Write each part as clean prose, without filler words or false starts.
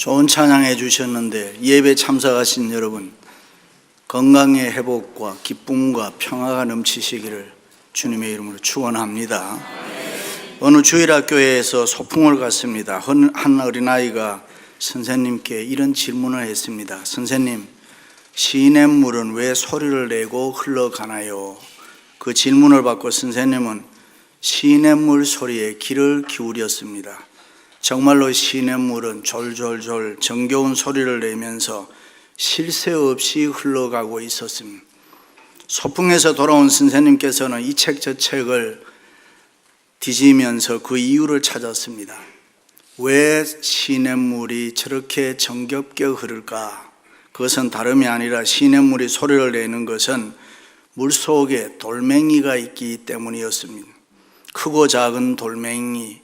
좋은 찬양해 주셨는데 예배 참석하신 여러분 건강의 회복과 기쁨과 평화가 넘치시기를 주님의 이름으로 축원합니다. 어느 주일학교에서 소풍을 갔습니다. 한 어린아이가 선생님께 이런 질문을 했습니다. 선생님, 시냇물은 왜 소리를 내고 흘러가나요? 그 질문을 받고 선생님은 시냇물 소리에 귀를 기울였습니다. 정말로 시냇물은 졸졸졸 정겨운 소리를 내면서 쉴 새 없이 흘러가고 있었습니다. 소풍에서 돌아온 선생님께서는 이 책 저 책을 뒤지면서 그 이유를 찾았습니다. 왜 시냇물이 저렇게 정겹게 흐를까? 그것은 다름이 아니라 시냇물이 소리를 내는 것은 물속에 돌멩이가 있기 때문이었습니다. 크고 작은 돌멩이,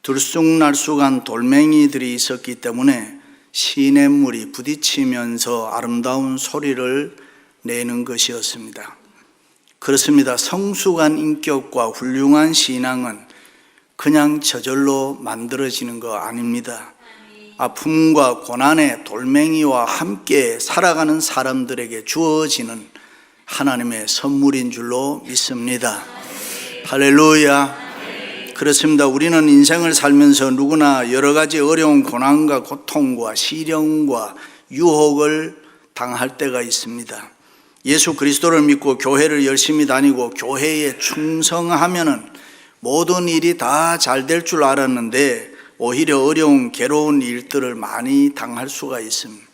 들쑥날쑥한 돌멩이들이 있었기 때문에 시냇물이 부딪히면서 아름다운 소리를 내는 것이었습니다. 그렇습니다. 성숙한 인격과 훌륭한 신앙은 그냥 저절로 만들어지는 거 아닙니다. 아픔과 고난의 돌멩이와 함께 살아가는 사람들에게 주어지는 하나님의 선물인 줄로 믿습니다. 할렐루야. 그렇습니다. 우리는 인생을 살면서 누구나 여러 가지 어려운 고난과 고통과 시련과 유혹을 당할 때가 있습니다. 예수 그리스도를 믿고 교회를 열심히 다니고 교회에 충성하면은 모든 일이 다 잘 될 줄 알았는데 오히려 어려운 괴로운 일들을 많이 당할 수가 있습니다.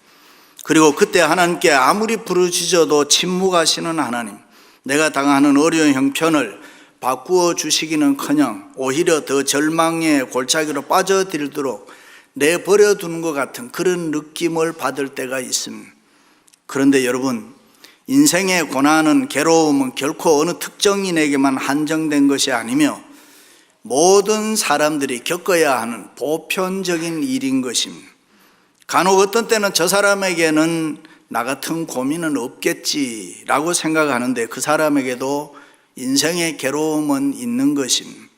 그리고 그때 하나님께 아무리 부르짖어도 침묵하시는 하나님, 내가 당하는 어려운 형편을 바꾸어 주시기는커녕 오히려 더 절망의 골짜기로 빠져들도록 내버려 두는 것 같은 그런 느낌을 받을 때가 있습니다. 그런데 여러분, 인생의 고난은 괴로움은 결코 어느 특정인에게만 한정된 것이 아니며 모든 사람들이 겪어야 하는 보편적인 일인 것입니다. 간혹 어떤 때는 저 사람에게는 나 같은 고민은 없겠지라고 생각하는데 그 사람에게도 인생의 괴로움은 있는 것입니다.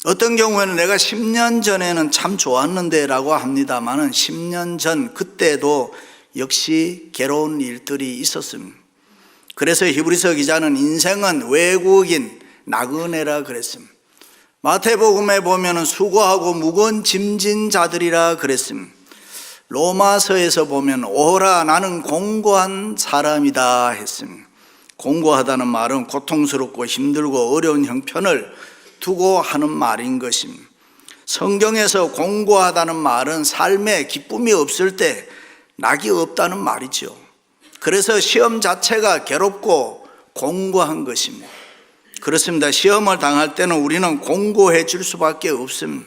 어떤 경우에는 내가 10년 전에는 참 좋았는데 라고 합니다만은 10년 전 그때도 역시 괴로운 일들이 있었습니다. 그래서 히브리서 기자는 인생은 외국인 나그네라 그랬습니다. 마태복음에 보면은 수고하고 무거운 짐진 자들이라 그랬습니다. 로마서에서 보면 오라 나는 공고한 사람이다 했습니다. 공고하다는 말은 고통스럽고 힘들고 어려운 형편을 두고 하는 말인 것입니다. 성경에서 공고하다는 말은 삶에 기쁨이 없을 때 낙이 없다는 말이죠. 그래서 시험 자체가 괴롭고 공고한 것입니다. 그렇습니다. 시험을 당할 때는 우리는 공고해질 수밖에 없습니다.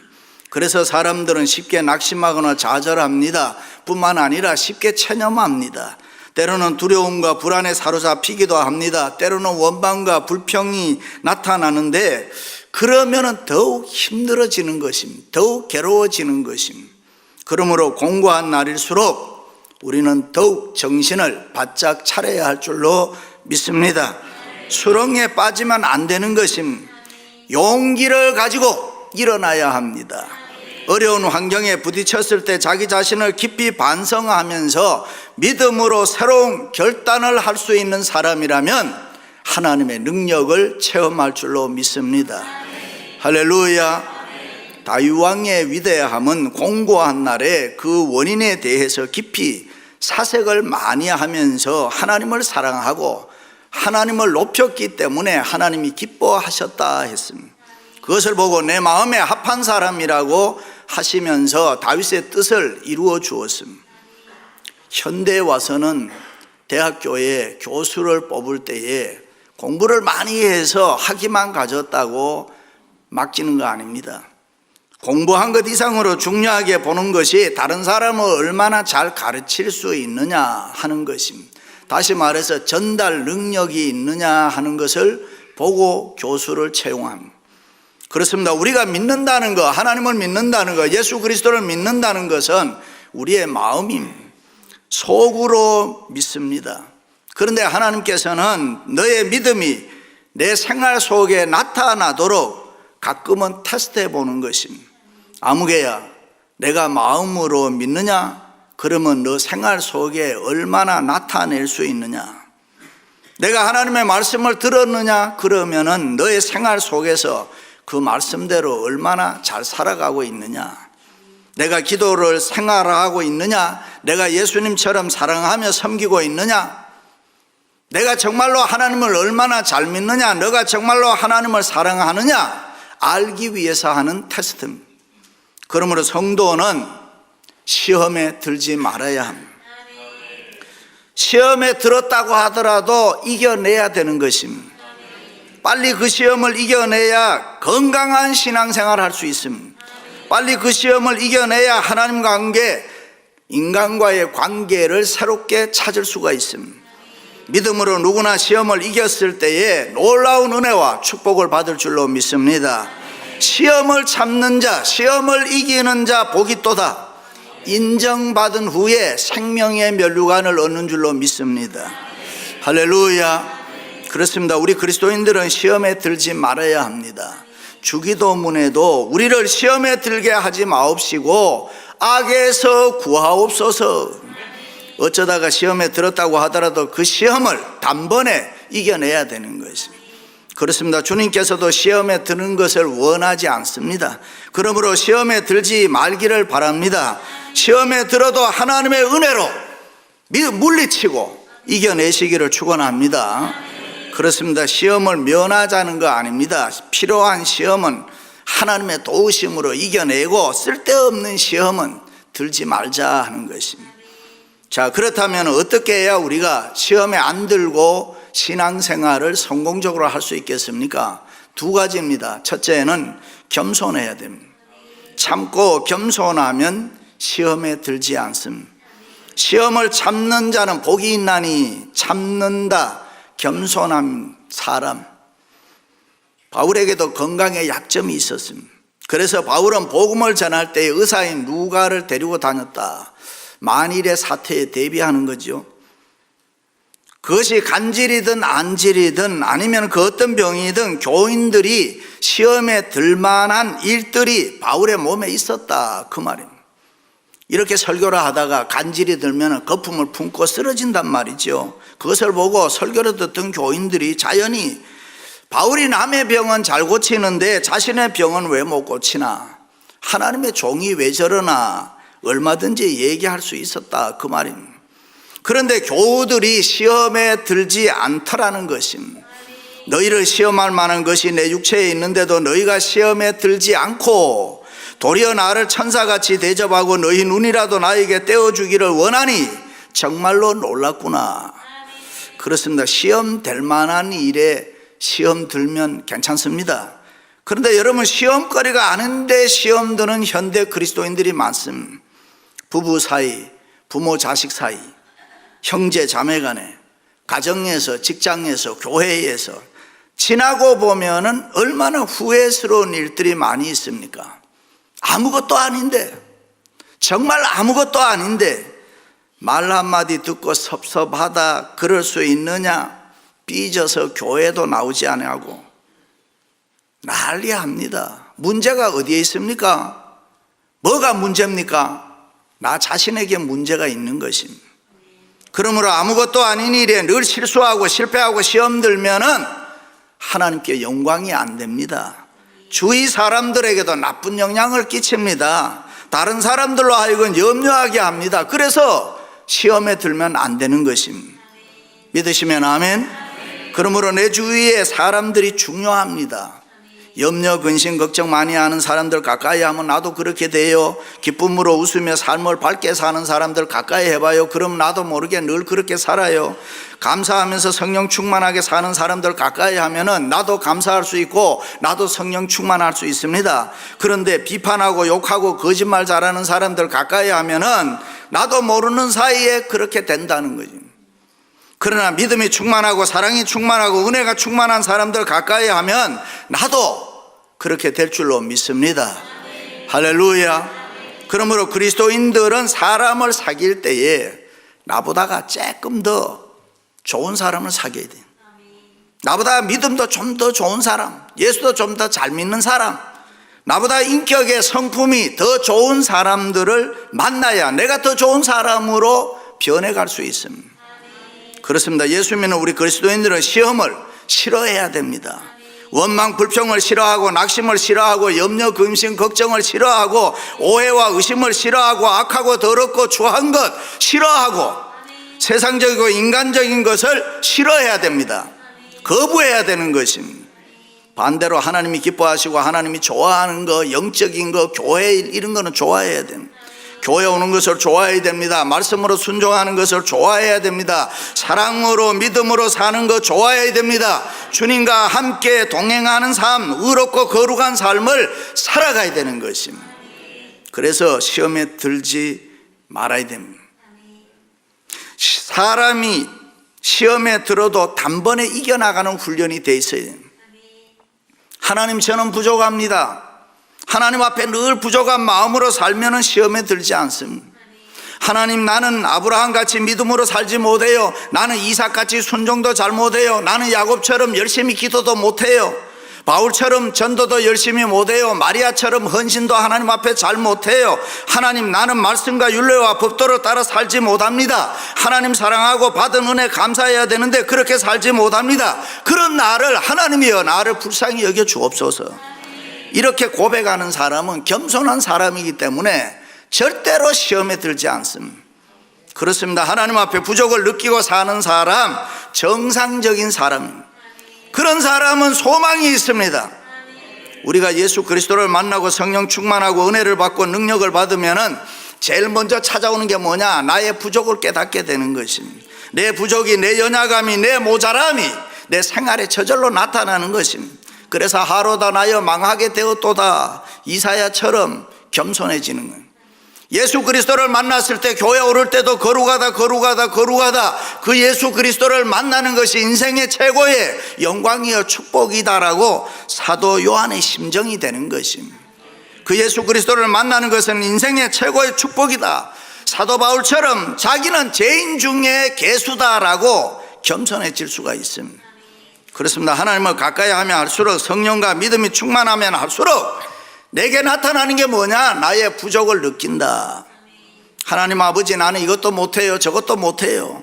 그래서 사람들은 쉽게 낙심하거나 좌절합니다. 뿐만 아니라 쉽게 체념합니다. 때로는 두려움과 불안에 사로잡히기도 합니다. 때로는 원망과 불평이 나타나는데 그러면 더욱 힘들어지는 것입니다. 더욱 괴로워지는 것입니다. 그러므로 공고한 날일수록 우리는 더욱 정신을 바짝 차려야 할 줄로 믿습니다. 수렁에 빠지면 안 되는 것입니다. 용기를 가지고 일어나야 합니다. 어려운 환경에 부딪혔을 때 자기 자신을 깊이 반성하면서 믿음으로 새로운 결단을 할 수 있는 사람이라면 하나님의 능력을 체험할 줄로 믿습니다. 할렐루야. 다윗왕의 위대함은 공고한 날에 그 원인에 대해서 깊이 사색을 많이 하면서 하나님을 사랑하고 하나님을 높였기 때문에 하나님이 기뻐하셨다 했습니다. 그것을 보고 내 마음에 합한 사람이라고 하시면서 다윗의 뜻을 이루어 주었습니다. 현대에 와서는 대학교에 교수를 뽑을 때에 공부를 많이 해서 학위만 가졌다고 막지는 거 아닙니다. 공부한 것 이상으로 중요하게 보는 것이 다른 사람을 얼마나 잘 가르칠 수 있느냐 하는 것입니다. 다시 말해서 전달 능력이 있느냐 하는 것을 보고 교수를 채용합니다. 그렇습니다. 우리가 믿는다는 것, 하나님을 믿는다는 것, 예수 그리스도를 믿는다는 것은 우리의 마음입니다. 속으로 믿습니다. 그런데 하나님께서는 너의 믿음이 내 생활 속에 나타나도록 가끔은 테스트해 보는 것입니다. 아무개야, 내가 마음으로 믿느냐? 그러면 너 생활 속에 얼마나 나타낼 수 있느냐? 내가 하나님의 말씀을 들었느냐? 그러면은 너의 생활 속에서 그 말씀대로 얼마나 잘 살아가고 있느냐? 내가 기도를 생활하고 있느냐? 내가 예수님처럼 사랑하며 섬기고 있느냐? 내가 정말로 하나님을 얼마나 잘 믿느냐? 너가 정말로 하나님을 사랑하느냐? 알기 위해서 하는 테스트입니다. 그러므로 성도는 시험에 들지 말아야 합니다. 시험에 들었다고 하더라도 이겨내야 되는 것입니다. 빨리 그 시험을 이겨내야 건강한 신앙생활을 할 수 있습니다. 빨리 그 시험을 이겨내야 하나님과 관계, 인간과의 관계를 새롭게 찾을 수가 있습니다. 믿음으로 누구나 시험을 이겼을 때에 놀라운 은혜와 축복을 받을 줄로 믿습니다. 시험을 참는 자, 시험을 이기는 자 복이 또다. 인정받은 후에 생명의 면류관을 얻는 줄로 믿습니다. 할렐루야. 그렇습니다. 우리 그리스도인들은 시험에 들지 말아야 합니다. 주기도문에도 우리를 시험에 들게 하지 마옵시고 악에서 구하옵소서. 어쩌다가 시험에 들었다고 하더라도 그 시험을 단번에 이겨내야 되는 것입니다. 그렇습니다. 주님께서도 시험에 드는 것을 원하지 않습니다. 그러므로 시험에 들지 말기를 바랍니다. 시험에 들어도 하나님의 은혜로 물리치고 이겨내시기를 축원합니다. 그렇습니다. 시험을 면하자는 거 아닙니다. 필요한 시험은 하나님의 도우심으로 이겨내고 쓸데없는 시험은 들지 말자 하는 것입니다. 자, 그렇다면 어떻게 해야 우리가 시험에 안 들고 신앙생활을 성공적으로 할 수 있겠습니까? 두 가지입니다. 첫째는 겸손해야 됩니다. 참고 겸손하면 시험에 들지 않습니다. 시험을 참는 자는 복이 있나니 참는다. 겸손한 사람. 바울에게도 건강에 약점이 있었습니다. 그래서 바울은 복음을 전할 때 의사인 누가를 데리고 다녔다. 만일의 사태에 대비하는 거죠. 그것이 간질이든 안질이든 아니면 그 어떤 병이든 교인들이 시험에 들만한 일들이 바울의 몸에 있었다 그 말입니다. 이렇게 설교를 하다가 간질이 들면 거품을 품고 쓰러진단 말이죠. 그것을 보고 설교를 듣던 교인들이 자연히 바울이 남의 병은 잘 고치는데 자신의 병은 왜 못 고치나, 하나님의 종이 왜 저러나 얼마든지 얘기할 수 있었다 그 말입니다. 그런데 교우들이 시험에 들지 않더라는 것입니다. 너희를 시험할 만한 것이 내 육체에 있는데도 너희가 시험에 들지 않고 도리어 나를 천사같이 대접하고 너희 눈이라도 나에게 떼어주기를 원하니 정말로 놀랐구나. 그렇습니다. 시험 될 만한 일에 시험 들면 괜찮습니다. 그런데 여러분, 시험거리가 아닌데 시험 드는 현대 그리스도인들이 많습니다. 부부 사이, 부모 자식 사이, 형제 자매 간에, 가정에서, 직장에서, 교회에서 지나고 보면은 얼마나 후회스러운 일들이 많이 있습니까? 아무것도 아닌데, 정말 아무것도 아닌데 말 한마디 듣고 섭섭하다 그럴 수 있느냐? 삐져서 교회도 나오지 않냐고 난리합니다. 문제가 어디에 있습니까? 뭐가 문제입니까? 나 자신에게 문제가 있는 것입니다. 그러므로 아무것도 아닌 일에 늘 실수하고 실패하고 시험 들면은 하나님께 영광이 안 됩니다. 주위 사람들에게도 나쁜 영향을 끼칩니다. 다른 사람들로 하여금 염려하게 합니다. 그래서 시험에 들면 안 되는 것입니다. 믿으시면 아멘. 그러므로 내 주위에 사람들이 중요합니다. 염려, 근심, 걱정 많이 하는 사람들 가까이 하면 나도 그렇게 돼요. 기쁨으로 웃으며 삶을 밝게 사는 사람들 가까이 해봐요. 그럼 나도 모르게 늘 그렇게 살아요. 감사하면서 성령 충만하게 사는 사람들 가까이 하면은 나도 감사할 수 있고 나도 성령 충만할 수 있습니다. 그런데 비판하고 욕하고 거짓말 잘하는 사람들 가까이 하면은 나도 모르는 사이에 그렇게 된다는 거죠. 그러나 믿음이 충만하고 사랑이 충만하고 은혜가 충만한 사람들 가까이 하면 나도 그렇게 될 줄로 믿습니다. 할렐루야. 그러므로 그리스도인들은 사람을 사귈 때에 나보다가 조금 더 좋은 사람을 사귀어야 돼요. 나보다 믿음도 좀 더 좋은 사람, 예수도 좀 더 잘 믿는 사람, 나보다 인격의 성품이 더 좋은 사람들을 만나야 내가 더 좋은 사람으로 변해갈 수 있습니다. 그렇습니다. 예수 믿는 우리 그리스도인들은 시험을 싫어해야 됩니다. 원망 불평을 싫어하고 낙심을 싫어하고 염려 근심 걱정을 싫어하고 오해와 의심을 싫어하고 악하고 더럽고 추한 것 싫어하고 세상적이고 인간적인 것을 싫어해야 됩니다. 거부해야 되는 것입니다. 반대로 하나님이 기뻐하시고 하나님이 좋아하는 거, 영적인 거, 교회 이런 거는 좋아해야 됩니다. 교회 오는 것을 좋아해야 됩니다. 말씀으로 순종하는 것을 좋아해야 됩니다. 사랑으로 믿음으로 사는 것 좋아해야 됩니다. 주님과 함께 동행하는 삶, 의롭고 거룩한 삶을 살아가야 되는 것입니다. 그래서 시험에 들지 말아야 됩니다. 사람이 시험에 들어도 단번에 이겨나가는 훈련이 돼 있어야 됩니다. 하나님, 저는 부족합니다. 하나님 앞에 늘 부족한 마음으로 살면 시험에 들지 않습니다. 하나님, 나는 아브라함같이 믿음으로 살지 못해요. 나는 이삭같이 순종도 잘 못해요. 나는 야곱처럼 열심히 기도도 못해요. 바울처럼 전도도 열심히 못해요. 마리아처럼 헌신도 하나님 앞에 잘 못해요. 하나님, 나는 말씀과 율례와 법도를 따라 살지 못합니다. 하나님 사랑하고 받은 은혜 감사해야 되는데 그렇게 살지 못합니다. 그런 나를 하나님이여 나를 불쌍히 여겨 주옵소서. 이렇게 고백하는 사람은 겸손한 사람이기 때문에 절대로 시험에 들지 않습니다. 그렇습니다. 하나님 앞에 부족을 느끼고 사는 사람, 정상적인 사람입니다. 그런 사람은 소망이 있습니다. 우리가 예수 그리스도를 만나고 성령 충만하고 은혜를 받고 능력을 받으면 제일 먼저 찾아오는 게 뭐냐? 나의 부족을 깨닫게 되는 것입니다. 내 부족이, 내 연약함이, 내 모자람이 내 생활에 저절로 나타나는 것입니다. 그래서 하로다 나여 망하게 되었도다, 이사야처럼 겸손해지는 거예요. 예수 그리스도를 만났을 때 교회 오를 때도 거룩하다 그 예수 그리스도를 만나는 것이 인생의 최고의 영광이요 축복이다라고 사도 요한의 심정이 되는 것입니다. 그 예수 그리스도를 만나는 것은 인생의 최고의 축복이다. 사도 바울처럼 자기는 죄인 중에 괴수다라고 겸손해질 수가 있습니다. 그렇습니다. 하나님을 가까이 하면 할수록, 성령과 믿음이 충만하면 할수록 내게 나타나는 게 뭐냐? 나의 부족을 느낀다. 하나님 아버지, 나는 이것도 못해요, 저것도 못해요,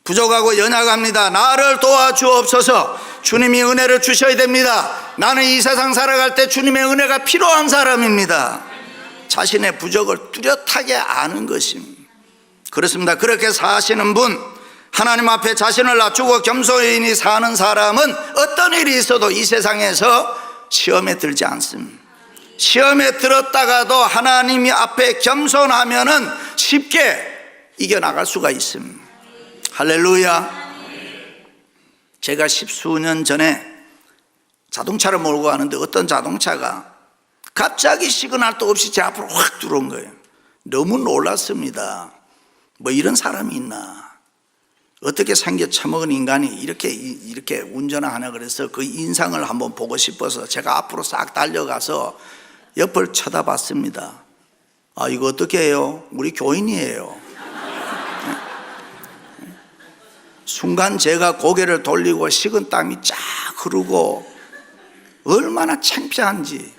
부족하고 연약합니다. 나를 도와주옵소서. 주님이 은혜를 주셔야 됩니다. 나는 이 세상 살아갈 때 주님의 은혜가 필요한 사람입니다. 자신의 부족을 뚜렷하게 아는 것입니다. 그렇습니다. 그렇게 사시는 분, 하나님 앞에 자신을 낮추고 겸손히 사는 사람은 어떤 일이 있어도 이 세상에서 시험에 들지 않습니다. 시험에 들었다가도 하나님 앞에 겸손하면은 쉽게 이겨나갈 수가 있습니다. 할렐루야. 제가 십수년 전에 자동차를 몰고 가는데 어떤 자동차가 갑자기 시그널도 없이 제 앞으로 확 들어온 거예요. 너무 놀랐습니다. 뭐 이런 사람이 있나? 어떻게 생겨 처먹은 인간이 이렇게 운전을 하나, 그래서 그 인상을 한번 보고 싶어서 제가 앞으로 싹 달려가서 옆을 쳐다봤습니다. 아, 이거 어떻게 해요? 우리 교인이에요. 순간 제가 고개를 돌리고 식은 땀이 쫙 흐르고 얼마나 창피한지.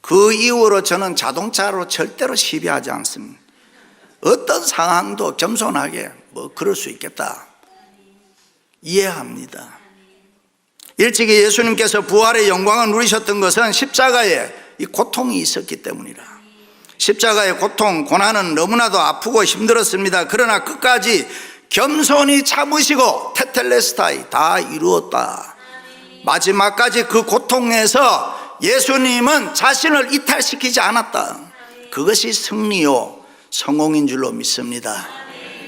그 이후로 저는 자동차로 절대로 시비하지 않습니다. 어떤 상황도 겸손하게 뭐 그럴 수 있겠다, 이해합니다. 일찍이 예수님께서 부활의 영광을 누리셨던 것은 십자가에 이 고통이 있었기 때문이라. 십자가의 고통, 고난은 너무나도 아프고 힘들었습니다. 그러나 끝까지 겸손히 참으시고 테텔레스타이, 다 이루었다. 마지막까지 그 고통에서 예수님은 자신을 이탈시키지 않았다. 그것이 승리요 성공인 줄로 믿습니다.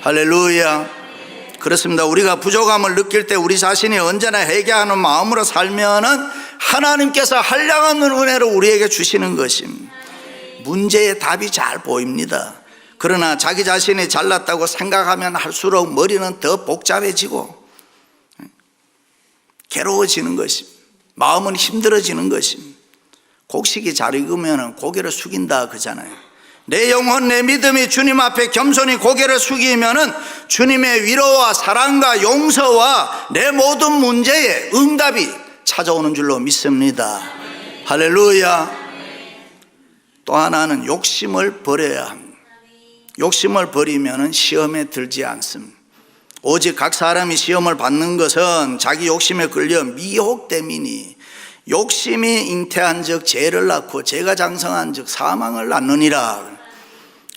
할렐루야. 그렇습니다. 우리가 부족함을 느낄 때 우리 자신이 언제나 회개하는 마음으로 살면은 하나님께서 한량한 은혜를 우리에게 주시는 것입니다. 문제의 답이 잘 보입니다. 그러나 자기 자신이 잘났다고 생각하면 할수록 머리는 더 복잡해지고 괴로워지는 것입니다. 마음은 힘들어지는 것입니다. 곡식이 잘 익으면 고개를 숙인다 그러잖아요. 내 영혼, 내 믿음이 주님 앞에 겸손히 고개를 숙이면은 주님의 위로와 사랑과 용서와 내 모든 문제에 응답이 찾아오는 줄로 믿습니다. 할렐루야. 또 하나는 욕심을 버려야 합니다. 욕심을 버리면 시험에 들지 않습니다. 오직 각 사람이 시험을 받는 것은 자기 욕심에 끌려 미혹됨이니 욕심이 잉태한 즉 죄를 낳고 죄가 장성한 즉 사망을 낳느니라.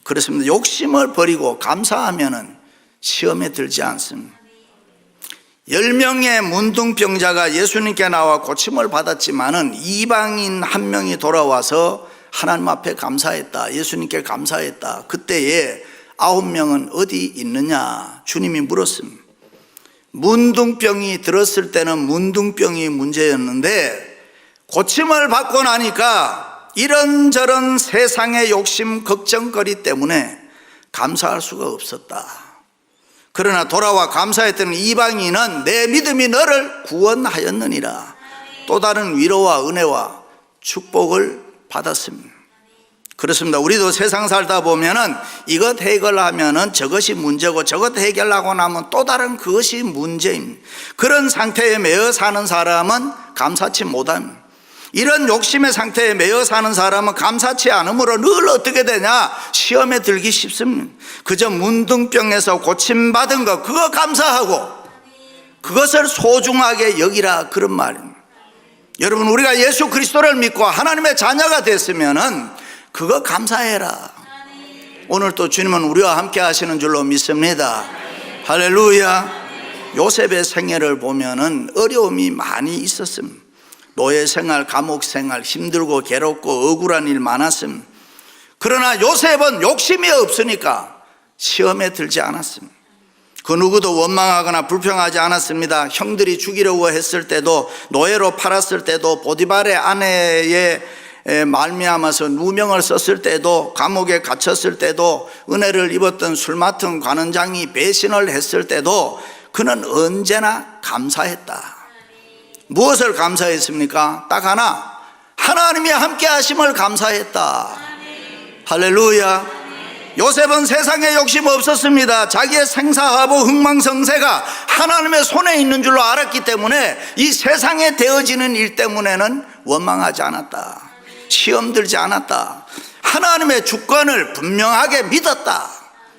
그렇습니다. 욕심을 버리고 감사하면 시험에 들지 않습니다. 10명의 문둥병자가 예수님께 나와 고침을 받았지만은 이방인 한 명이 돌아와서 하나님 앞에 감사했다. 예수님께 감사했다. 그때에 9명은 어디 있느냐 주님이 물었습니다. 문둥병이 들었을 때는 문둥병이 문제였는데 고침을 받고 나니까 이런저런 세상의 욕심 걱정거리 때문에 감사할 수가 없었다. 그러나 돌아와 감사했던 이방인은 내 믿음이 너를 구원하였느니라. 또 다른 위로와 은혜와 축복을 받았습니다. 그렇습니다. 우리도 세상 살다 보면은 이것 해결하면은 저것이 문제고 저것 해결하고 나면 또 다른 그것이 문제입니다. 그런 상태에 매여 사는 사람은 감사치 못합니다. 이런 욕심의 상태에 매여 사는 사람은 감사치 않으므로 늘 어떻게 되냐? 시험에 들기 쉽습니다. 그저 문둥병에서 고침받은 것 그거 감사하고 그것을 소중하게 여기라 그런 말입니다. 여러분 우리가 예수 그리스도를 믿고 하나님의 자녀가 됐으면은 그거 감사해라. 오늘 또 주님은 우리와 함께 하시는 줄로 믿습니다. 할렐루야. 요셉의 생애를 보면은 어려움이 많이 있었습니다. 노예 생활, 감옥 생활, 힘들고 괴롭고 억울한 일 많았습니다. 그러나 요셉은 욕심이 없으니까 시험에 들지 않았습니다. 그 누구도 원망하거나 불평하지 않았습니다. 형들이 죽이려고 했을 때도, 노예로 팔았을 때도, 보디발의 아내의 말미암아서 누명을 썼을 때도, 감옥에 갇혔을 때도, 은혜를 입었던 술 맡은 관원장이 배신을 했을 때도 그는 언제나 감사했다. 무엇을 감사했습니까? 딱 하나, 하나님이 함께 하심을 감사했다. 할렐루야. 요셉은 세상에 욕심 없었습니다. 자기의 생사하부 흥망성쇠가 하나님의 손에 있는 줄로 알았기 때문에 이 세상에 되어지는 일 때문에는 원망하지 않았다. 시험 들지 않았다. 하나님의 주권을 분명하게 믿었다.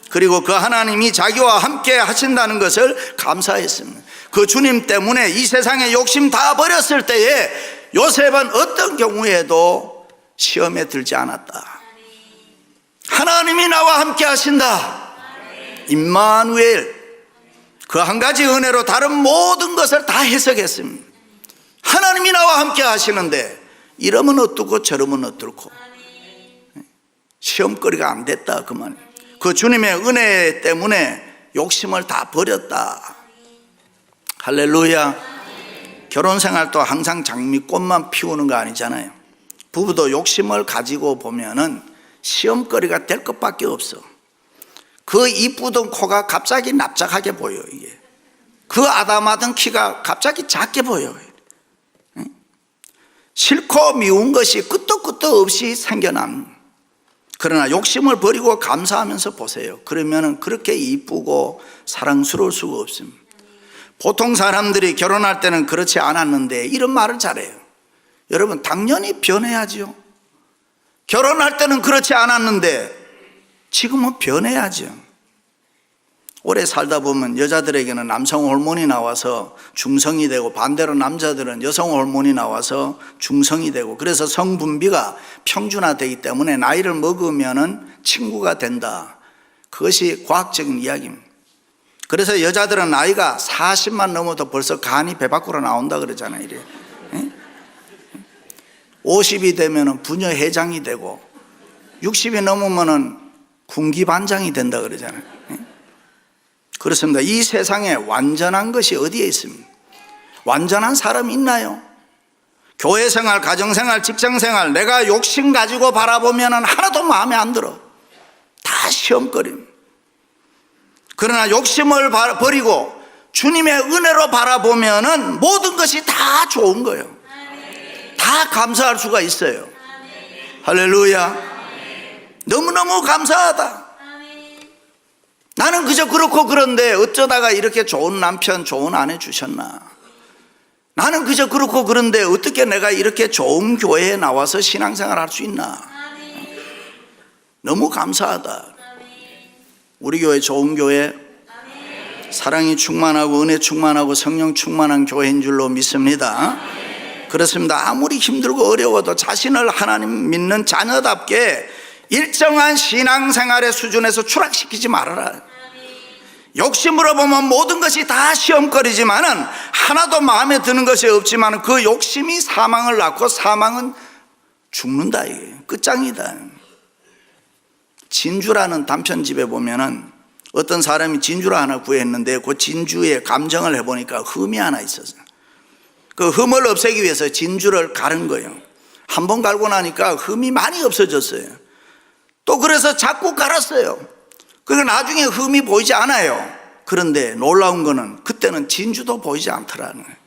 그리고 그 하나님이 자기와 함께 하신다는 것을 감사했습니다. 그 주님 때문에 이 세상의 욕심 다 버렸을 때에 요셉은 어떤 경우에도 시험에 들지 않았다. 하나님이 나와 함께 하신다. 임마누엘. 그 한 가지 은혜로 다른 모든 것을 다 해석했습니다. 하나님이 나와 함께 하시는데 이러면 어떻고 저러면 어떻고 시험거리가 안 됐다 그 말. 그 주님의 은혜 때문에 욕심을 다 버렸다. 할렐루야. 결혼생활도 항상 장미꽃만 피우는 거 아니잖아요. 부부도 욕심을 가지고 보면은 시험거리가 될 것밖에 없어. 그 이쁘던 코가 갑자기 납작하게 보여. 이게 그 아담하던 키가 갑자기 작게 보여. 싫고 미운 것이 끝도 끝도 없이 생겨납니다. 그러나 욕심을 버리고 감사하면서 보세요. 그러면 그렇게 이쁘고 사랑스러울 수가 없습니다. 보통 사람들이 결혼할 때는 그렇지 않았는데 이런 말을 잘해요. 여러분 당연히 변해야죠. 결혼할 때는 그렇지 않았는데 지금은 변해야죠. 오래 살다 보면 여자들에게는 남성 호르몬이 나와서 중성이 되고 반대로 남자들은 여성 호르몬이 나와서 중성이 되고 그래서 성분비가 평준화되기 때문에 나이를 먹으면 친구가 된다. 그것이 과학적인 이야기입니다. 그래서 여자들은 나이가 40만 넘어도 벌써 간이 배 밖으로 나온다 그러잖아요. 이래. 50이 되면 부녀회장이 되고 60이 넘으면 군기반장이 된다 그러잖아요. 그렇습니다. 이 세상에 완전한 것이 어디에 있습니까? 완전한 사람이 있나요? 교회생활, 가정생활, 직장생활 내가 욕심 가지고 바라보면 하나도 마음에 안 들어. 다 시험거립니다. 그러나 욕심을 버리고 주님의 은혜로 바라보면 모든 것이 다 좋은 거예요. 다 감사할 수가 있어요. 할렐루야. 너무너무 감사하다. 나는 그저 그렇고 그런데 어쩌다가 이렇게 좋은 남편, 좋은 아내 주셨나. 나는 그저 그렇고 그런데 어떻게 내가 이렇게 좋은 교회에 나와서 신앙생활 할 수 있나? 너무 감사하다. 우리 교회 좋은 교회, 사랑이 충만하고 은혜 충만하고 성령 충만한 교회인 줄로 믿습니다. 그렇습니다. 아무리 힘들고 어려워도 자신을 하나님 믿는 자녀답게 일정한 신앙생활의 수준에서 추락시키지 말아라. 욕심으로 보면 모든 것이 다 시험거리지만은 하나도 마음에 드는 것이 없지만 그 욕심이 사망을 낳고 사망은 죽는다. 이게 끝장이다. 진주라는 단편집에 보면은 어떤 사람이 진주를 하나 구했는데 그 진주에 감정을 해보니까 흠이 하나 있었어요. 그 흠을 없애기 위해서 진주를 가른 거예요. 한 번 갈고 나니까 흠이 많이 없어졌어요. 또 그래서 자꾸 갈았어요. 그러니까 나중에 흠이 보이지 않아요. 그런데 놀라운 거는 그때는 진주도 보이지 않더라는 거예요.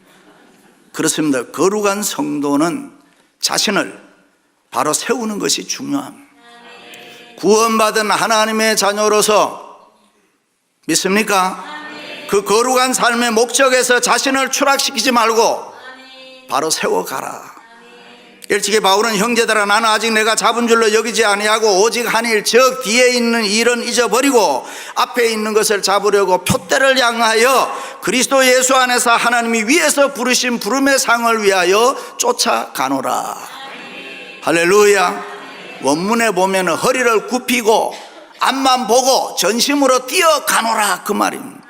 그렇습니다. 거룩한 성도는 자신을 바로 세우는 것이 중요합니다. 구원받은 하나님의 자녀로서 믿습니까? 그 거룩한 삶의 목적에서 자신을 추락시키지 말고 바로 세워가라. 일찍이 바울은 형제들아 나는 아직 내가 잡은 줄로 여기지 아니하고 오직 한 일 즉 뒤에 있는 일은 잊어버리고 앞에 있는 것을 잡으려고 표대를 향하여 그리스도 예수 안에서 하나님이 위에서 부르신 부름의 상을 위하여 쫓아가노라. 할렐루야. 원문에 보면 허리를 굽히고 앞만 보고 전심으로 뛰어가노라 그 말입니다.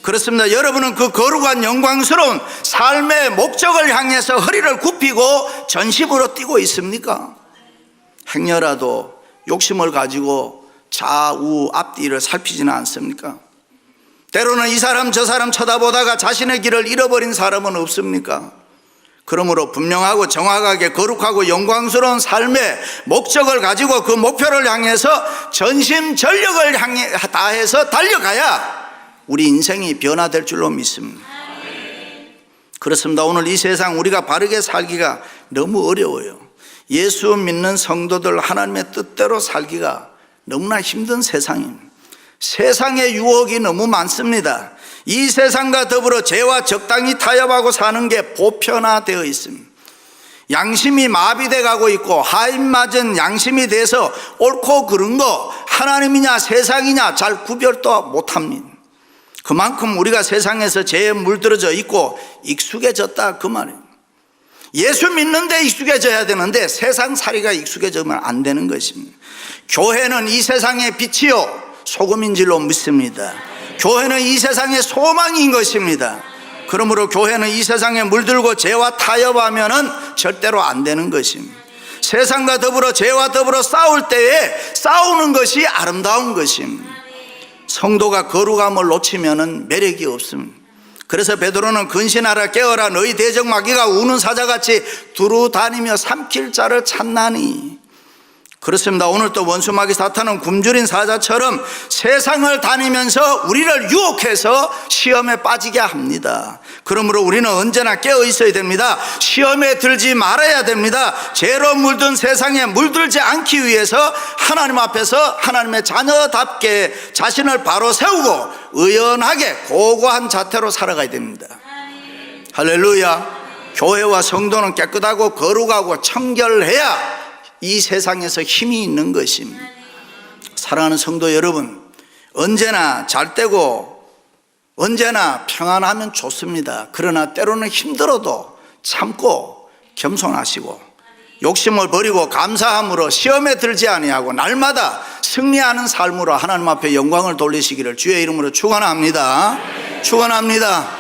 그렇습니다. 여러분은 그 거룩한 영광스러운 삶의 목적을 향해서 허리를 굽히고 전심으로 뛰고 있습니까? 행여라도 욕심을 가지고 좌우 앞뒤를 살피지는 않습니까? 때로는 이 사람 저 사람 쳐다보다가 자신의 길을 잃어버린 사람은 없습니까? 그러므로 분명하고 정확하게 거룩하고 영광스러운 삶의 목적을 가지고 그 목표를 향해서 전심전력을 다해서 달려가야 우리 인생이 변화될 줄로 믿습니다. 그렇습니다. 오늘 이 세상 우리가 바르게 살기가 너무 어려워요. 예수 믿는 성도들 하나님의 뜻대로 살기가 너무나 힘든 세상입니다. 세상의 유혹이 너무 많습니다. 이 세상과 더불어 죄와 적당히 타협하고 사는 게 보편화되어 있습니다. 양심이 마비돼 가고 있고 하인맞은 양심이 돼서 옳고 그른 거 하나님이냐 세상이냐 잘 구별도 못합니다. 그만큼 우리가 세상에서 죄에 물들어져 있고 익숙해졌다 그 말이에요. 예수 믿는데 익숙해져야 되는데 세상 살이가 익숙해지면 안 되는 것입니다. 교회는 이 세상의 빛이요 소금인 줄로 믿습니다. 교회는 이 세상의 소망인 것입니다. 그러므로 교회는 이 세상에 물들고 죄와 타협하면은 절대로 안 되는 것입니다. 세상과 더불어 죄와 더불어 싸울 때에 싸우는 것이 아름다운 것입니다. 성도가 거룩함을 놓치면은 매력이 없습니다. 그래서 베드로는 근신하라 깨어라 너희 대적 마귀가 우는 사자같이 두루 다니며 삼킬 자를 찾나니. 그렇습니다. 오늘 또 원수 마귀 사탄은 굶주린 사자처럼 세상을 다니면서 우리를 유혹해서 시험에 빠지게 합니다. 그러므로 우리는 언제나 깨어 있어야 됩니다. 시험에 들지 말아야 됩니다. 죄로 물든 세상에 물들지 않기 위해서 하나님 앞에서 하나님의 자녀답게 자신을 바로 세우고 의연하게 고고한 자태로 살아가야 됩니다. 할렐루야. 교회와 성도는 깨끗하고 거룩하고 청결해야 이 세상에서 힘이 있는 것입니다. 사랑하는 성도 여러분, 언제나 잘 되고 언제나 평안하면 좋습니다. 그러나 때로는 힘들어도 참고 겸손하시고 욕심을 버리고 감사함으로 시험에 들지 아니하고 날마다 승리하는 삶으로 하나님 앞에 영광을 돌리시기를 주의 이름으로 축원합니다. 축원합니다.